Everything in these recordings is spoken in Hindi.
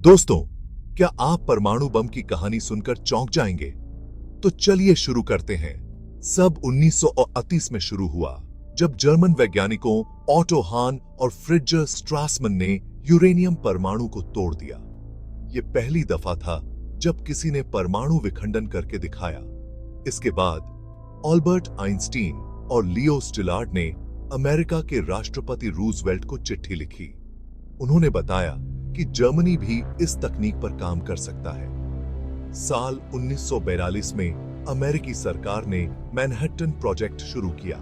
दोस्तों, क्या आप परमाणु बम की कहानी सुनकर चौंक जाएंगे? तो चलिए शुरू करते हैं। सब 1938 में शुरू हुआ, जब जर्मन वैज्ञानिकों ऑटो हान और फ्रिट्ज स्ट्रासमन ने यूरेनियम परमाणु को तोड़ दिया। यह पहली दफा था जब किसी ने परमाणु विखंडन करके दिखाया। इसके बाद अल्बर्ट आइंस्टीन और लियो स्टिलार्ड ने अमेरिका के राष्ट्रपति रूजवेल्ट को चिट्ठी लिखी। उन्होंने बताया कि जर्मनी भी इस तकनीक पर काम कर सकता है। साल 1942 में अमेरिकी सरकार ने मैनहट्टन प्रोजेक्ट शुरू किया,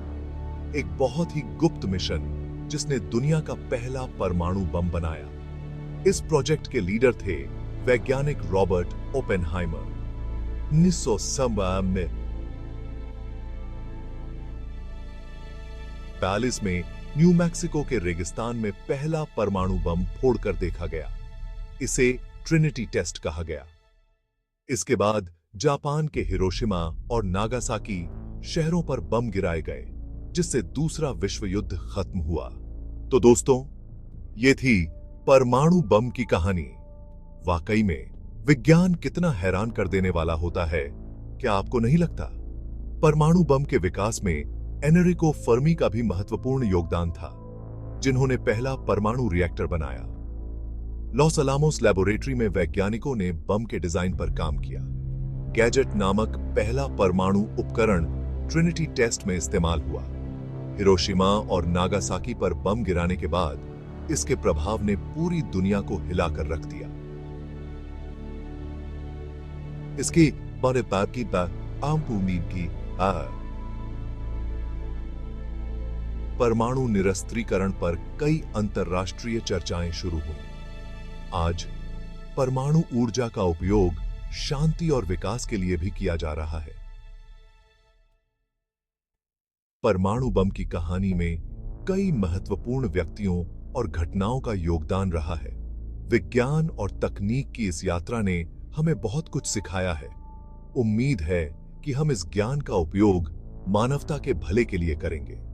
एक बहुत ही गुप्त मिशन जिसने दुनिया का पहला परमाणु बम बनाया। इस प्रोजेक्ट के लीडर थे वैज्ञानिक रॉबर्ट ओपेनहाइमर। 1942 में न्यू मैक्सिको के रेगिस्तान में पहला परमाणु बम फोड़कर देखा गया। इसे ट्रिनिटी टेस्ट कहा गया। इसके बाद जापान के हिरोशिमा और नागासाकी शहरों पर बम गिराए गए, जिससे दूसरा विश्व युद्ध खत्म हुआ। तो दोस्तों, ये थी परमाणु बम की कहानी। वाकई में विज्ञान कितना हैरान कर देने वाला होता है, क्या आपको नहीं लगता? परमाणु बम के विकास में एनरिको फर्मी का भी महत्वपूर्ण योगदान था, जिन्होंने पहला परमाणु रिएक्टर बनाया। लॉस अलामोस लैबोरेटरी में वैज्ञानिकों ने बम के डिजाइन पर काम किया। गैजेट नामक पहला परमाणु उपकरण ट्रिनिटी टेस्ट में इस्तेमाल हुआ। हिरोशिमा और नागासाकी पर बम गिराने के बाद इसके प्रभाव ने पूरी दुनिया को हिलाकर रख दिया। इसकी बड़े बात की आम उम्मीद की परमाणु निरस्त्रीकरण पर कई अंतर्राष्ट्रीय चर्चाएं शुरू हुई। आज परमाणु ऊर्जा का उपयोग शांति और विकास के लिए भी किया जा रहा है। परमाणु बम की कहानी में कई महत्वपूर्ण व्यक्तियों और घटनाओं का योगदान रहा है। विज्ञान और तकनीक की इस यात्रा ने हमें बहुत कुछ सिखाया है। उम्मीद है कि हम इस ज्ञान का उपयोग मानवता के भले के लिए करेंगे।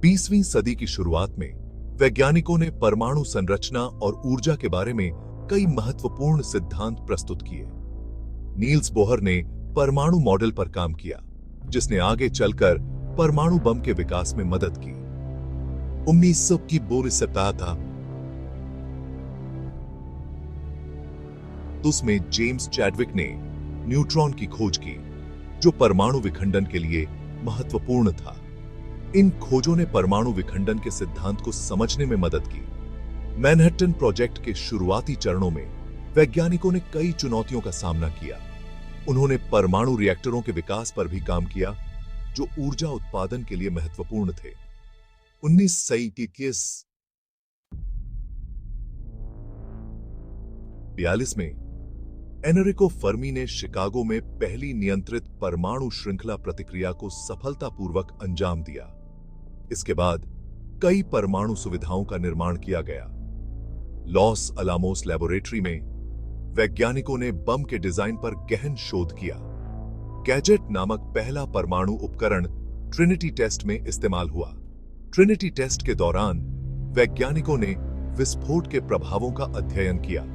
20वीं सदी की शुरुआत में वैज्ञानिकों ने परमाणु संरचना और ऊर्जा के बारे में कई महत्वपूर्ण सिद्धांत प्रस्तुत किए। नील्स बोहर ने परमाणु मॉडल पर काम किया, जिसने आगे चलकर परमाणु बम के विकास में मदद की। 1900 की बोर सप्ताह था, उसमें जेम्स चैडविक ने न्यूट्रॉन की खोज की, जो परमाणु विखंडन के लिए महत्वपूर्ण था। इन खोजों ने परमाणु विखंडन के सिद्धांत को समझने में मदद की। मैनहट्टन प्रोजेक्ट के शुरुआती चरणों में वैज्ञानिकों ने कई चुनौतियों का सामना किया। उन्होंने परमाणु रिएक्टरों के विकास पर भी काम किया, जो ऊर्जा उत्पादन के लिए महत्वपूर्ण थे। 1942 में एनरिको फर्मी ने शिकागो में पहली नियंत्रित परमाणु श्रृंखला प्रतिक्रिया को सफलतापूर्वक अंजाम दिया। इसके बाद कई परमाणु सुविधाओं का निर्माण किया गया। लॉस अलामोस लैबोरेटरी में वैज्ञानिकों ने बम के डिजाइन पर गहन शोध किया। गैजेट नामक पहला परमाणु उपकरण ट्रिनिटी टेस्ट में इस्तेमाल हुआ। ट्रिनिटी टेस्ट के दौरान वैज्ञानिकों ने विस्फोट के प्रभावों का अध्ययन किया।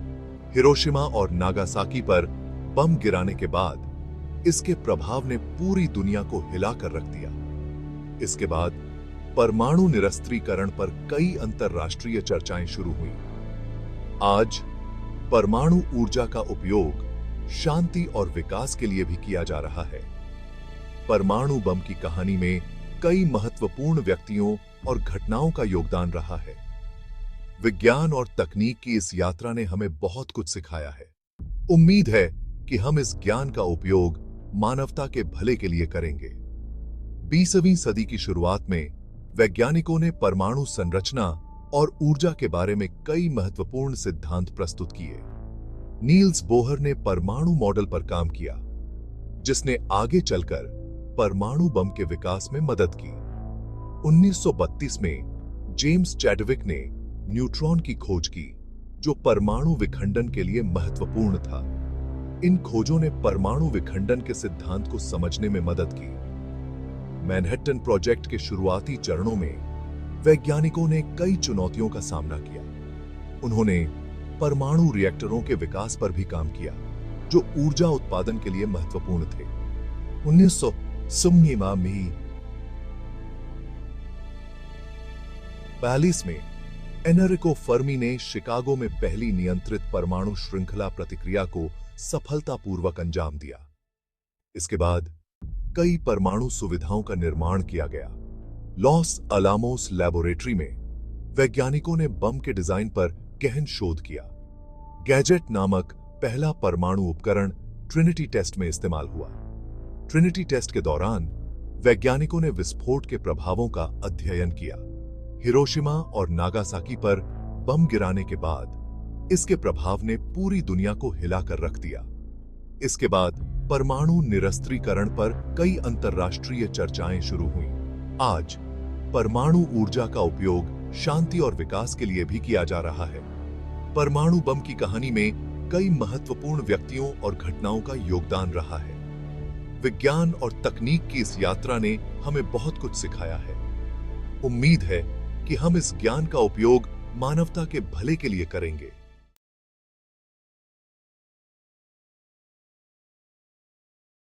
हिरोशिमा और नागासाकी पर बम गिराने के बाद इसके प्रभाव ने पूरी दुनिया को हिलाकर रख दिया। इसके बाद परमाणु निरस्त्रीकरण पर कई अंतर्राष्ट्रीय चर्चाएं शुरू हुई। आज परमाणु ऊर्जा का उपयोग शांति और विकास के लिए भी किया जा रहा है। परमाणु बम की कहानी में कई महत्वपूर्ण व्यक्तियों और घटनाओं का योगदान रहा है। विज्ञान और तकनीक की इस यात्रा ने हमें बहुत कुछ सिखाया है। उम्मीद है कि हम इस ज्ञान का उपयोग मानवता के भले के लिए करेंगे। 20वीं सदी की शुरुआत में वैज्ञानिकों ने परमाणु संरचना और ऊर्जा के बारे में कई महत्वपूर्ण सिद्धांत प्रस्तुत किए। नील्स बोहर ने परमाणु मॉडल पर काम किया, जिसने आगे चलकर परमाणु बम के विकास में मदद की। 1932 में जेम्स चैडविक ने न्यूट्रॉन की खोज की, जो परमाणु विखंडन के लिए महत्वपूर्ण था। इन खोजों ने परमाणु विखंडन के सिद्धांत को समझने में मदद की। मैनहट्टन प्रोजेक्ट के शुरुआती चरणों में वैज्ञानिकों ने कई चुनौतियों का सामना किया। उन्होंने परमाणु रिएक्टरों के विकास पर भी काम किया, जो ऊर्जा उत्पादन के लिए महत्वपूर्ण थे। 1942 में एनरिको फर्मी ने शिकागो में पहली नियंत्रित परमाणु श्रृंखला प्रतिक्रिया को सफलतापूर्वक अंजाम दिया। इसके बाद कई परमाणु सुविधाओं का निर्माण किया गया। लॉस अलामोस लैबोरेटरी में वैज्ञानिकों ने बम के डिजाइन पर गहन शोध किया। गैजेट नामक पहला परमाणु उपकरण ट्रिनिटी टेस्ट में इस्तेमाल हुआ। ट्रिनिटी टेस्ट के दौरान वैज्ञानिकों ने विस्फोट के प्रभावों का अध्ययन किया। हिरोशिमा और नागासाकी पर बम गिराने के बाद इसके प्रभाव ने पूरी दुनिया को हिलाकर रख दिया। इसके बाद परमाणु निरस्त्रीकरण पर कई अंतर्राष्ट्रीय चर्चाएं शुरू हुईं। आज परमाणु ऊर्जा का उपयोग शांति और विकास के लिए भी किया जा रहा है। परमाणु बम की कहानी में कई महत्वपूर्ण व्यक्तियों और घटनाओं का योगदान रहा है। विज्ञान और तकनीक की इस यात्रा ने हमें बहुत कुछ सिखाया है। उम्मीद है कि हम इस ज्ञान का उपयोग मानवता के भले के लिए करेंगे।